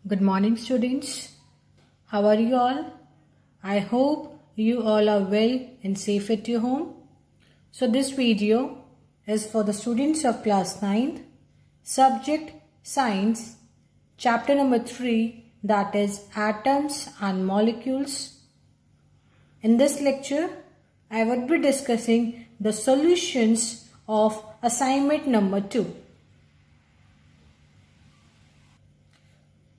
Good morning, students. How are you all? I hope you all are well and safe at your home. So this video is for the students of class 9th, subject Science, chapter number 3, that is Atoms and Molecules. In this lecture, I would be discussing the solutions of assignment number 2.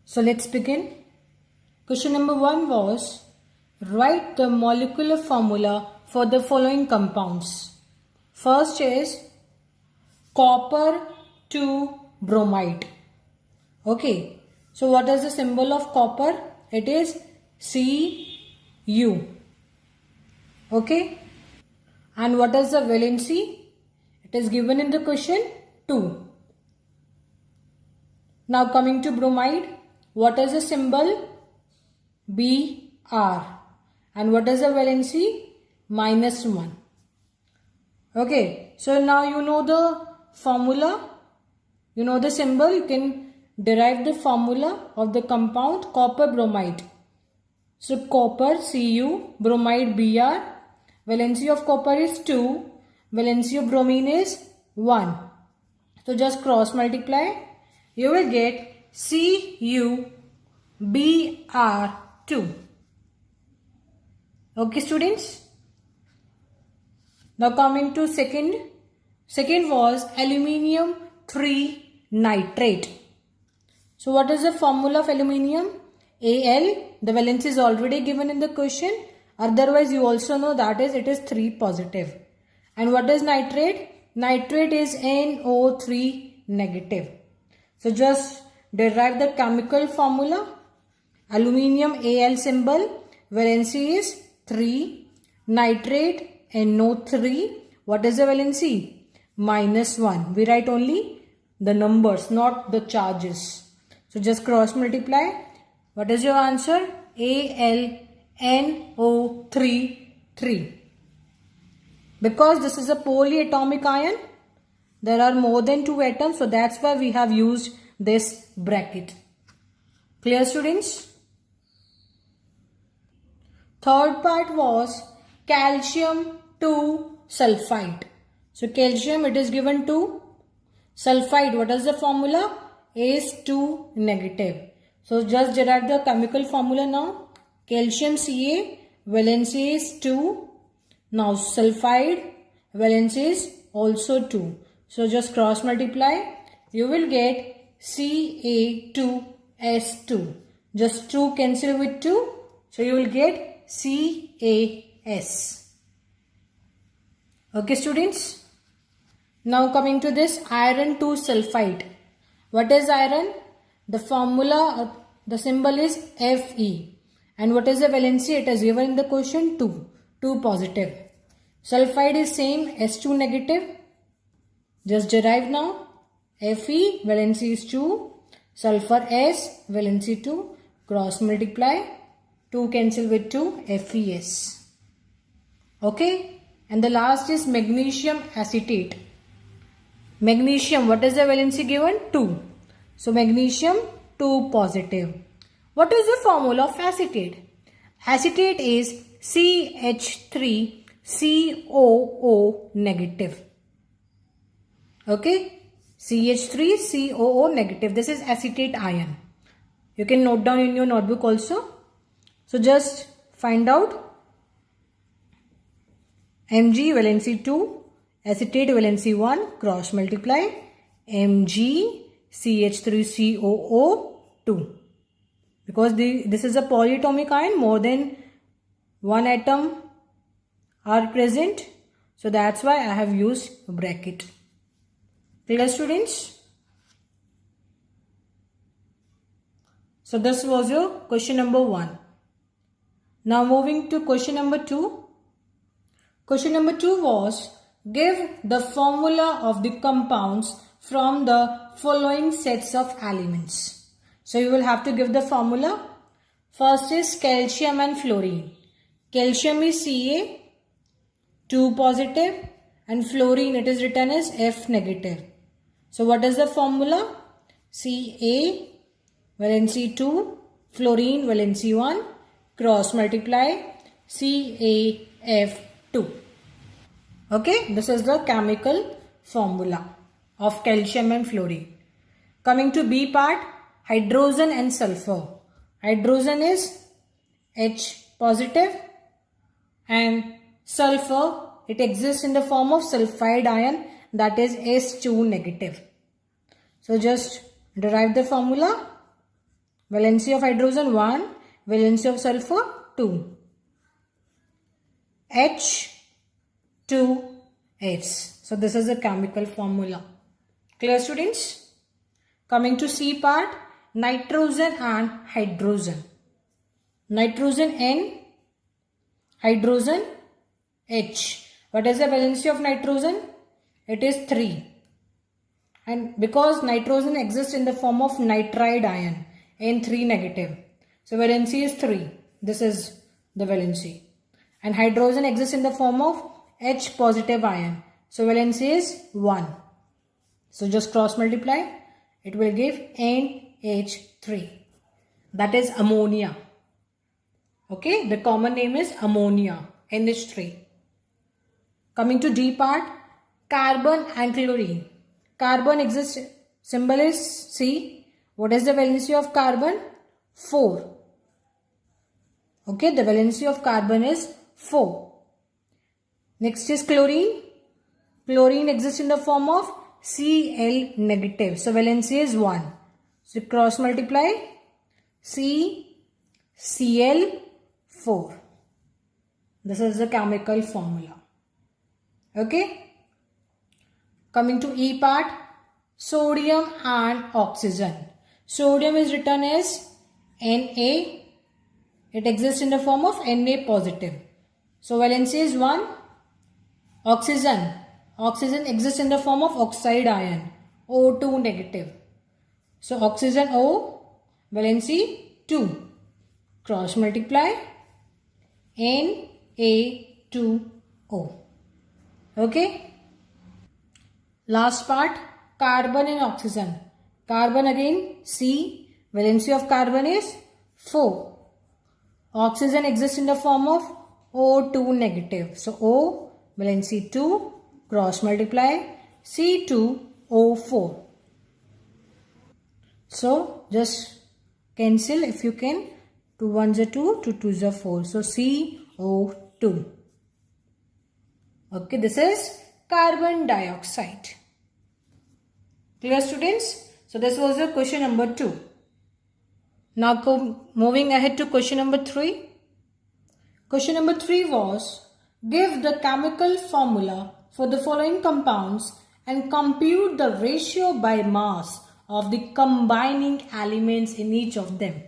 So let's begin. Question number 1 was, write the molecular formula for the following compounds. First is copper 2 bromide. Okay, so what is the symbol of copper? It is Cu. Okay, and what is the valency? It is given in the question 2. Now coming to bromide. What is the symbol? Br. And what is the valency? -1. Okay, so now you know the formula. You know the symbol. You can derive the formula of the compound copper bromide. So copper Cu, bromide Br. Valency of copper is 2. Valency of bromine is 1. So just cross multiply. You will get CuBr2. Okay, students. Now coming to second was aluminium 3 nitrate. So what is the formula of aluminium? Al. The valence is already given in the question. Otherwise you also know that is it is 3 positive. And what is nitrate? Nitrate is NO3 negative. So just derive the chemical formula. Aluminium Al symbol. Valency is 3. Nitrate NO3. What is the valency? -1. We write only the numbers, not the charges. So just cross multiply. What is your answer? AlNO3 3. Because this is a polyatomic ion, there are more than 2 atoms, so that's why we have used this bracket. Clear, students? Third part was calcium 2 sulfide. So calcium, it is given 2. Sulfide, what is the formula? Is2 negative. So just derive the chemical formula now. Calcium Ca, valency is 2. Now sulfide, valency is also 2. So just cross multiply. You will get Ca2S2. Just 2 cancel with 2. So you will get CaS. Okay, students. Now coming to this iron 2 sulfide. What is iron? The formula, the symbol is Fe. And what is the valency? It is given in the question 2. 2 positive. Sulfide is same, S2 negative. Just derive now. Fe, valency is 2. Sulfur S, valency 2. Cross multiply. 2 cancel with 2, Fes. Okay. And the last is magnesium acetate. Magnesium, what is the valency given? 2. So magnesium 2 positive. What is the formula of acetate? Acetate is CH3COO negative. Okay. CH3COO negative. This is acetate ion. You can note down in your notebook also. So just find out. Mg valency 2, acetate valency 1, cross multiply. Mg CH3COO 2. Because this is a polyatomic ion, more than 1 atom are present. So that's why I have used a bracket. Clear, students? So this was your question number 1. Now moving to question number 2. Question number 2 was, give the formula of the compounds from the following sets of elements. So you will have to give the formula. First is calcium and fluorine. Calcium is Ca, 2 positive, and fluorine, it is written as F negative. So what is the formula? Ca valency 2, fluorine valency 1, cross multiply CaF2. Okay, this is the chemical formula of calcium and fluorine. Coming to B part, hydrogen and sulfur. Hydrogen is H positive and sulfur, it exists in the form of sulfide ion, that is S2 negative. So just derive the formula. Valency of hydrogen 1, valency of sulfur 2. H2S. So this is the chemical formula. Clear, students? Coming to C part, nitrogen and hydrogen. Nitrogen N, hydrogen H. What is the valency of nitrogen? It is 3. And because nitrogen exists in the form of nitride ion, N3 negative. So valency is 3. This is the valency. And hydrogen exists in the form of H positive ion. So valency is 1. So just cross multiply. It will give NH3. That is ammonia. Okay, the common name is ammonia, NH3. Coming to D part, carbon and chlorine. Carbon exists, symbol is C. What is the valency of carbon? 4. Okay, the valency of carbon is 4. Next is chlorine. Chlorine exists in the form of Cl negative. So valency is 1. So cross multiply CCl4. This is the chemical formula. Okay. Coming to E part, sodium and oxygen. Sodium is written as Na. It exists in the form of Na positive. So valency is 1. Oxygen. Oxygen exists in the form of oxide ion, O2 negative. So oxygen O, valency 2. Cross multiply Na2O. Okay. Last part, carbon and oxygen. Carbon again C. Valency of carbon is 4. Oxygen exists in the form of O2 negative. So O, valency 2. Cross multiply C2O4. So just cancel if you can. 2 1s are 2, 2 2s are 4. So CO2. Okay, this is carbon dioxide. Clear, students? So this was the question number 2. Now moving ahead to question number 3. Question number 3 was, give the chemical formula for the following compounds and compute the ratio by mass of the combining elements in each of them.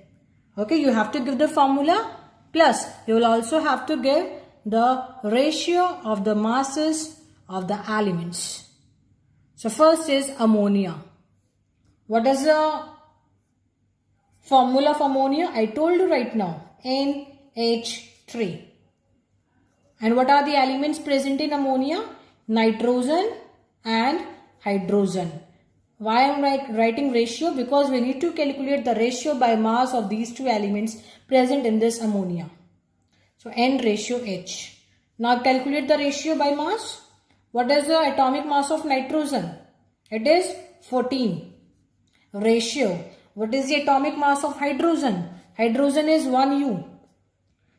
Okay, you have to give the formula, plus you will also have to give the ratio of the masses of the elements. So first is ammonia. What is the formula for ammonia? I told you right now, NH3. And what are the elements present in ammonia? Nitrogen and hydrogen. Why I am writing ratio? Because we need to calculate the ratio by mass of these two elements present in this ammonia. So N ratio H. Now calculate the ratio by mass. What is the atomic mass of nitrogen? It is 14. Ratio. What is the atomic mass of hydrogen? Hydrogen is 1U.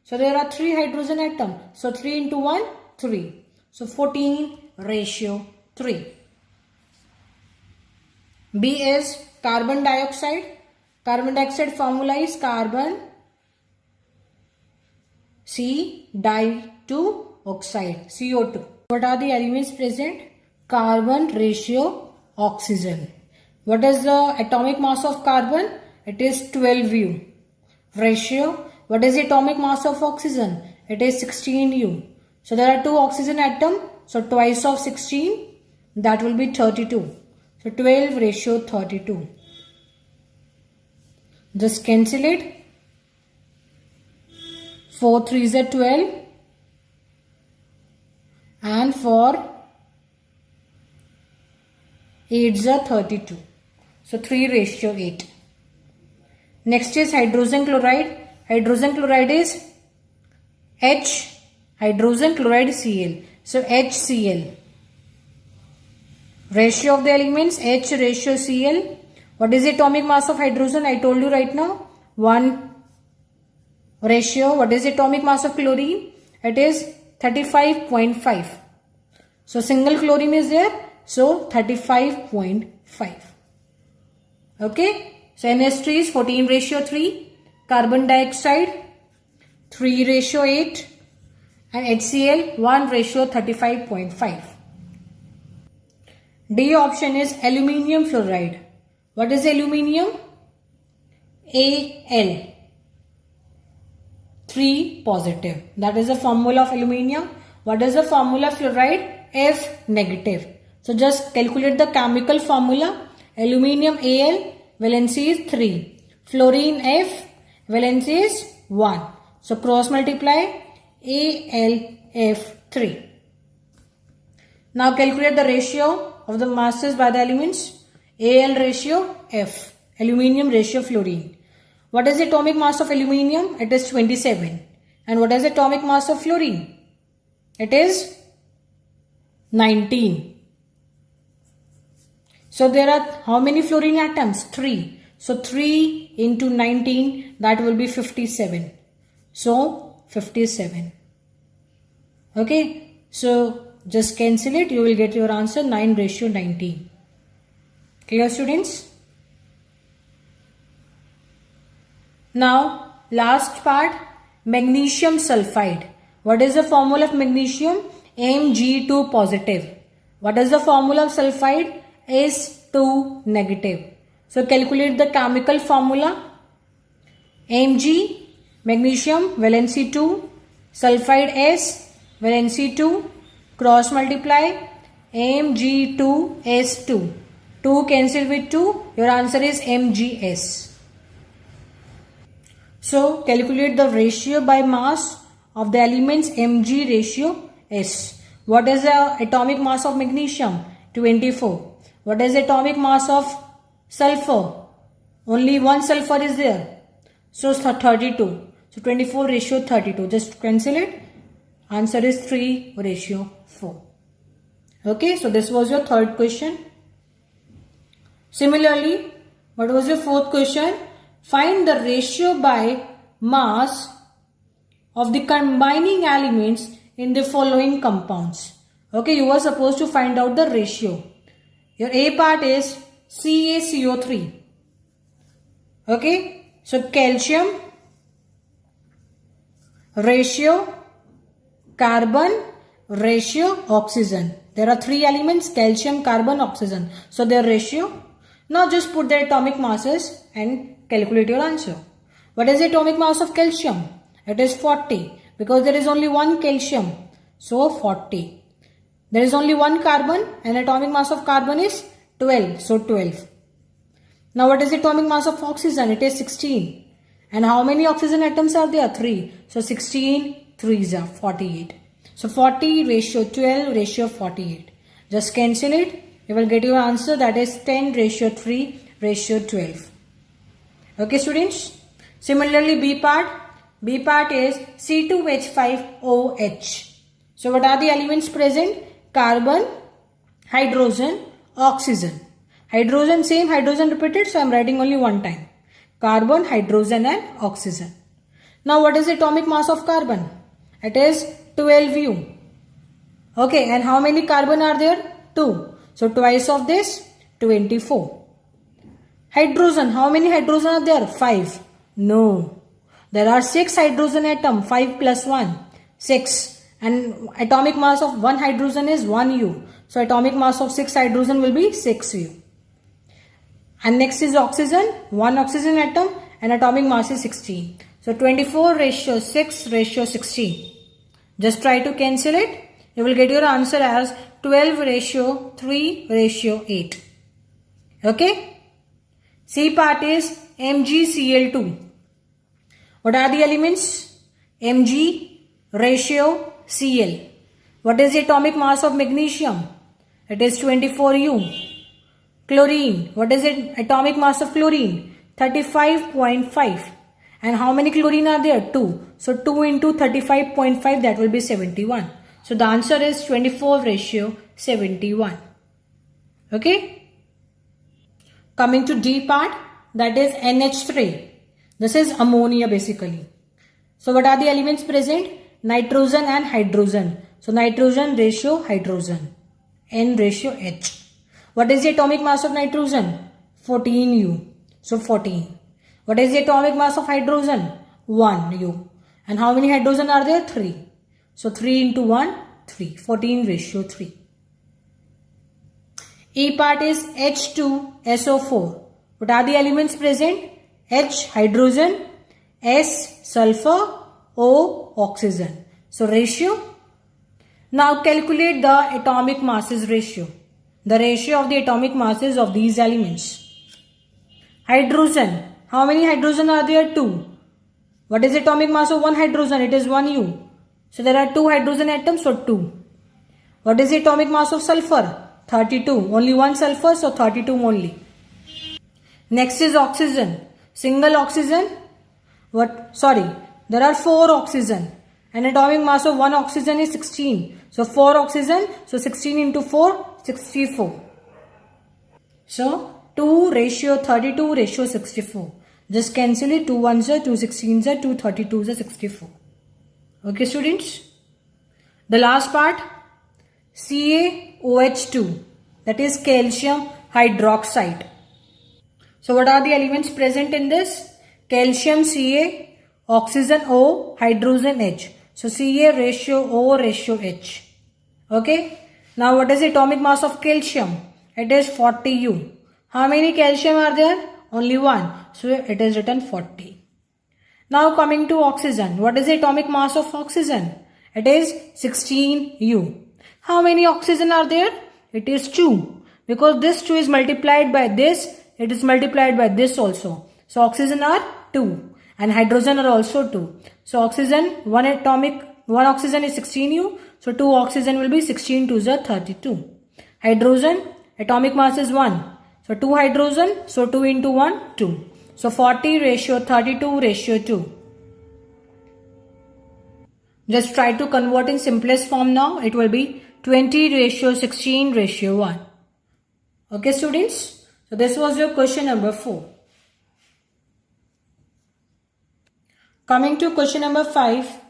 So there are 3 hydrogen atoms. So 3 into 1, 3. So 14 ratio 3. B is carbon dioxide. Carbon dioxide formula is carbon C di2 oxide, CO2. What are the elements present? Carbon ratio oxygen. What is the atomic mass of carbon? It is 12U. Ratio. What is the atomic mass of oxygen? It is 16U. So there are 2 oxygen atoms. So twice of 16, that will be 32. So 12 ratio 32. Just cancel it. 4 3s are 12. And 4 8s are 32. So 3 ratio 8. Next is hydrogen chloride. Hydrogen chloride is H, hydrogen chloride Cl. So HCl. Ratio of the elements H ratio Cl. What is the atomic mass of hydrogen? I told you right now. 1 ratio. What is the atomic mass of chlorine? It is 35.5. So single chlorine is there. So 35.5. Okay. So NH3 is 14 ratio 3. Carbon dioxide 3 ratio 8. And HCl 1 ratio 35.5. D option is aluminium fluoride. What is aluminium? Al. 3 positive. That is the formula of aluminium. What is the formula of fluoride? F negative. So just calculate the chemical formula. Aluminium Al, valency is 3. Fluorine F, valency is 1. So cross multiply AlF3. Now calculate the ratio of the masses by the elements. Al ratio F, aluminium ratio fluorine. What is the atomic mass of aluminium? It is 27. And what is the atomic mass of fluorine? It is 19. So there are how many fluorine atoms? 3. So 3 into 19, that will be 57. So 57. Okay. So just cancel it. You will get your answer 9 ratio 19. Clear, students? Now last part, magnesium sulfide. What is the formula of magnesium? Mg2 positive. What is the formula of sulfide? S2 negative. So calculate the chemical formula. Mg, magnesium, valency 2, sulfide S, valency 2, cross multiply Mg2S2. 2 cancel with 2, your answer is Mgs. So calculate the ratio by mass of the elements Mg ratio S. What is the atomic mass of magnesium? 24. What is the atomic mass of sulfur? Only one sulfur is there. So 32. So 24 ratio 32. Just cancel it. Answer is 3 ratio 4. Okay. So this was your third question. Similarly, what was your fourth question? Find the ratio by mass of the combining elements in the following compounds. Okay. You were supposed to find out the ratio. Your A part is CaCO3. Okay. So calcium ratio carbon ratio oxygen. There are 3 elements: calcium, carbon, oxygen. So their ratio. Now just put the atomic masses and calculate your answer. What is the atomic mass of calcium? It is 40 because there is only one calcium. So 40. There is only one carbon and atomic mass of carbon is 12. So 12. Now what is the atomic mass of oxygen? It is 16. And how many oxygen atoms are there? 3. So 16 3s are 48. So 40 ratio 12 ratio 48. Just cancel it. You will get your answer, that is 10 ratio 3 ratio 12. Okay, students. Similarly, B part. B part is C2H5OH. So what are the elements present? Carbon, hydrogen, oxygen. Hydrogen, same hydrogen repeated, so I am writing only one time. Carbon, hydrogen and oxygen. Now what is the atomic mass of carbon? It is 12U. Okay, and how many carbon are there? 2. So twice of this, 24. Hydrogen, how many hydrogen are there? 5. No. There are 6 hydrogen atom, 5 plus 1, 6. And atomic mass of one hydrogen is 1U. So atomic mass of 6 hydrogen will be 6U. And next is oxygen, 1 oxygen atom and atomic mass is 16. So 24 ratio 6 ratio 16. Just try to cancel it. You will get your answer as 12 ratio 3 ratio 8. Okay. C part is MgCl2. What are the elements? Mg ratio Cl. What is the atomic mass of magnesium? It is 24U. Chlorine. What is the atomic mass of chlorine? 35.5. And how many chlorine are there? 2. So 2 into 35.5, that will be 71. So the answer is 24:71. Okay. Coming to D part, that is NH3. This is ammonia basically. So what are the elements present? Nitrogen and hydrogen. So nitrogen ratio hydrogen. N ratio H. What is the atomic mass of nitrogen? 14U. So 14. What is the atomic mass of hydrogen? 1U. And how many hydrogen are there? 3. So 3 into 1, 3. 14 ratio 3. E part is H2SO4. What are the elements present? H hydrogen, S sulfur, O oxygen. So ratio. Now calculate the atomic masses ratio. The ratio of the atomic masses of these elements. Hydrogen. How many hydrogen are there? 2. What is the atomic mass of one hydrogen? It is 1U. So there are 2 hydrogen atoms, so 2. What is the atomic mass of sulfur? 32. Only one sulfur, so 32 only. Next is oxygen. Single oxygen. There are 4 oxygen. And atomic mass of one oxygen is 16. So 4 oxygen. So 16 into 4, 64. So 2 ratio 32 ratio 64. Just cancel it. 2 1s are 2 16s are 2 32s are 64. Okay students. The last part, CaOH2, that is calcium hydroxide. So what are the elements present in this? Calcium Ca, oxygen O, hydrogen H. So Ca ratio O ratio H. Okay. Now what is the atomic mass of calcium? It is 40U. How many calcium are there? Only 1. So it is written 40. Now coming to oxygen. What is the atomic mass of oxygen? It is 16U. How many oxygen are there? It is 2. Because this 2 is multiplied by this, it is multiplied by this also. So oxygen are 2 and hydrogen are also 2. So oxygen, one oxygen is 16U. So 2 oxygen will be 16 2s are 32. Hydrogen, atomic mass is 1. So 2 hydrogen, so 2 into 1, 2. So 40 ratio 32 ratio 2. Just try to convert in simplest form now. It will be 20 ratio 16 ratio 1. Okay students. So this was your question number 4. Coming to question number 5.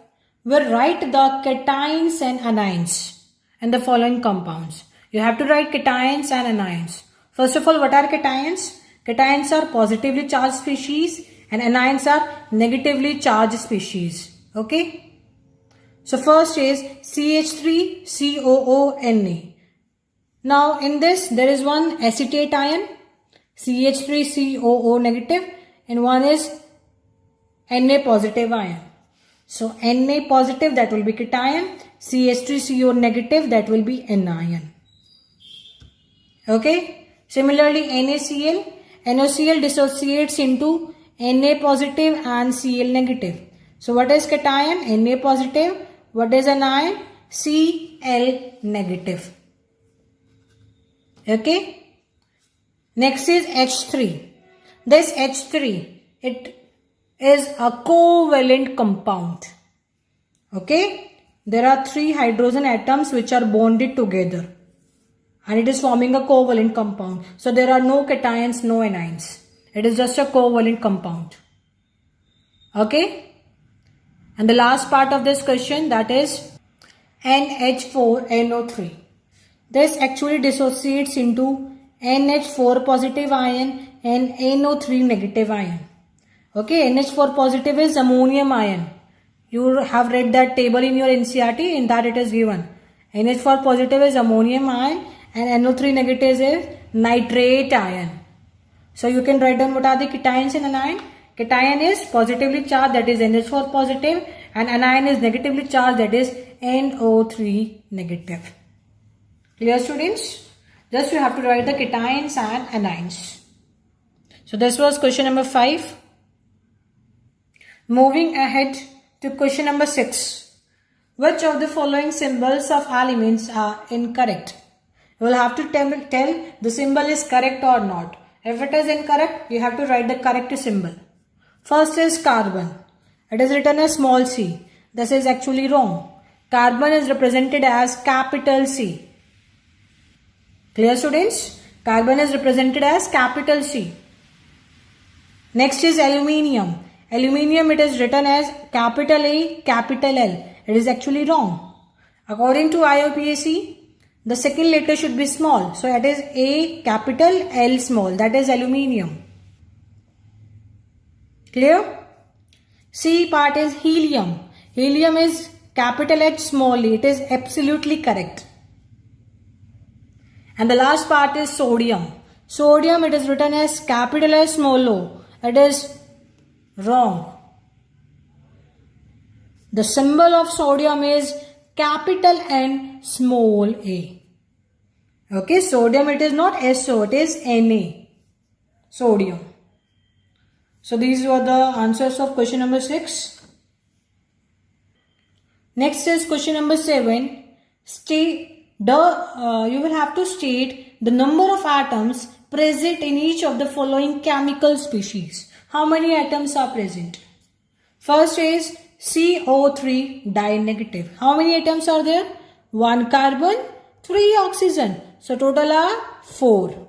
We'll write the cations and anions and the following compounds. You have to write cations and anions. First of all, what are cations? Cations are positively charged species and anions are negatively charged species. Okay. So first is CH3COONa. Now in this there is one acetate ion, CH3COO negative, and one is Na positive ion. So Na positive, that will be cation, CH3CO negative, that will be anion. Okay. Similarly NaCl, NaCl dissociates into Na positive and Cl negative. So what is cation? Na positive. What is anion? Cl negative. Okay. Next is H3. This H3, it is a covalent compound. Okay. There are 3 hydrogen atoms which are bonded together. And it is forming a covalent compound. So there are no cations, no anions. It is just a covalent compound. Okay. And the last part of this question, that is NH4NO3. This actually dissociates into NH4 positive ion and NO3 negative ion. Okay, NH4 positive is ammonium ion. You have read that table in your NCERT, in that it is given. NH4 positive is ammonium ion and NO3 negative is nitrate ion. So you can write down what are the cations and anion. Cation is positively charged, that is NH4 positive, and anion is negatively charged, that is NO3 negative. Clear students? Just you have to write the cations and anions. So this was question number 5. Moving ahead to question number 6. Which of the following symbols of elements are incorrect? You will have to tell the symbol is correct or not. If it is incorrect, you have to write the correct symbol. First is carbon. It is written as small c. This is actually wrong. Carbon is represented as capital C. Clear, students? Carbon is represented as capital C. Next is aluminium. Aluminium, it is written as capital A, capital L. It is actually wrong. According to IUPAC, the second letter should be small. So it is A capital, L small. That is aluminium. Clear? C part is helium. Helium is capital H small e. It is absolutely correct. And the last part is sodium. Sodium, it is written as capital S small o. It is wrong. The symbol of sodium is capital N small a. Okay, sodium, it is not SO, it is Na. Sodium. So these were the answers of question number 6. Next is question number 7. You will have to state the number of atoms present in each of the following chemical species. How many atoms are present? First is CO3 di-negative. How many atoms are there? 1 carbon, 3 oxygen. So total are 4.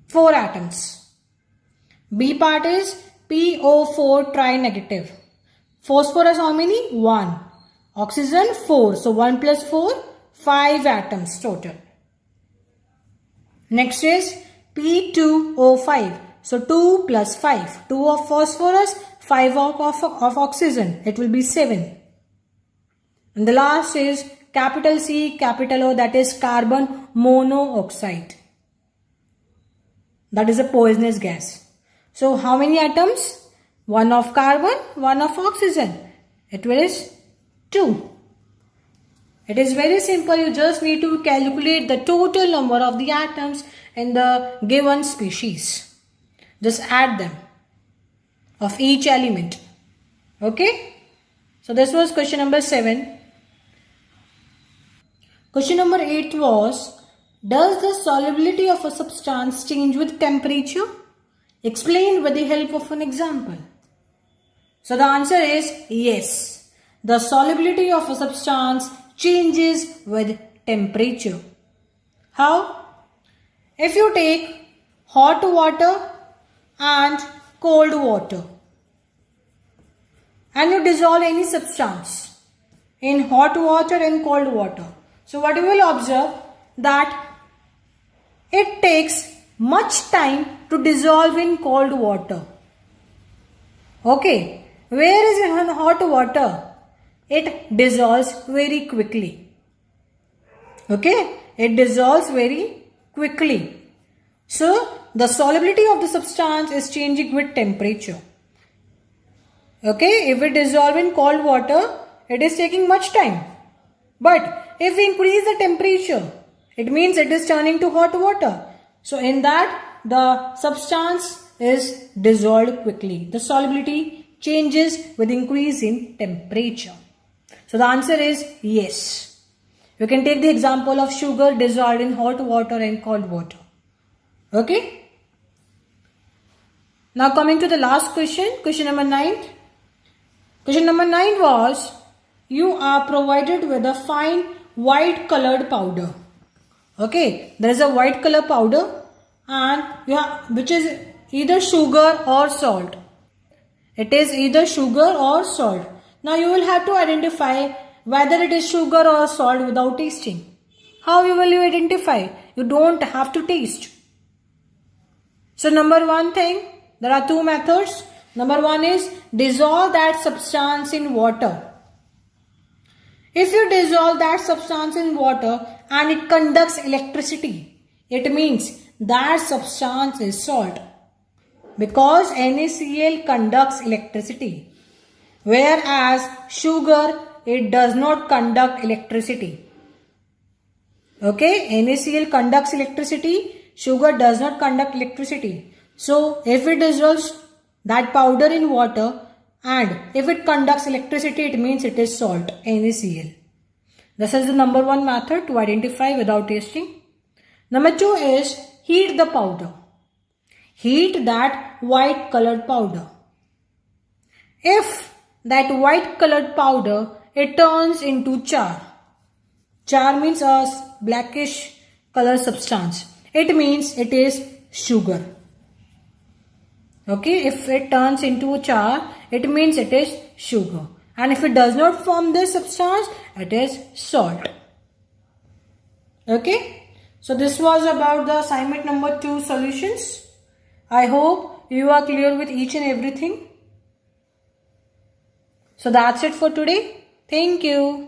4 atoms. B part is PO4 tri-negative. Phosphorus how many? 1. Oxygen 4. So 1 plus 4, 5 atoms total. Next is P2O5. So 2 plus 5. 2 of phosphorus, 5 of oxygen. It will be 7. And the last is capital C, capital O, that is carbon monoxide. That is a poisonous gas. So how many atoms? 1 of carbon, 1 of oxygen. It is 2. It is very simple. You just need to calculate the total number of the atoms in the given species. Just add them of each element. Okay. So this was question number 7. Question number 8 was, does the solubility of a substance change with temperature? Explain with the help of an example. So the answer is yes. The solubility of a substance changes with temperature. How? If you take hot water and cold water and you dissolve any substance in hot water and cold water, so what you will observe that it takes much time to dissolve in cold water. Okay, where is it in hot water? It dissolves very quickly. Okay, it dissolves very quickly. So the solubility of the substance is changing with temperature. Okay, if it dissolves in cold water, it is taking much time. But if we increase the temperature, it means it is turning to hot water. So in that, the substance is dissolved quickly. The solubility changes with increase in temperature. So the answer is yes. You can take the example of sugar dissolved in hot water and cold water. Okay. Now coming to the last question, question number 9. Question number 9 was, you are provided with a fine white colored powder. Okay, there is a white color powder and which is either sugar or salt. It is either sugar or salt. Now you will have to identify whether it is sugar or salt without tasting. How will you identify? You don't have to taste. So number one thing, there are 2 methods. Number 1 is dissolve that substance in water. If you dissolve that substance in water and it conducts electricity, it means that substance is salt. Because NaCl conducts electricity. Whereas sugar, it does not conduct electricity. Okay, NaCl conducts electricity, sugar does not conduct electricity. So if it dissolves that powder in water and if it conducts electricity, it means it is salt, NaCl. This is the number 1 method to identify without tasting. Number 2 is heat the powder. heat that white colored powder. If that white colored powder, it turns into char. Char means a blackish color substance. It means it is sugar. Okay, if it turns into char, it means it is sugar. And if it does not form this substance, it is salt. Okay, so this was about the assignment number 2 solutions. I hope you are clear with each and everything. So that's it for today. Thank you.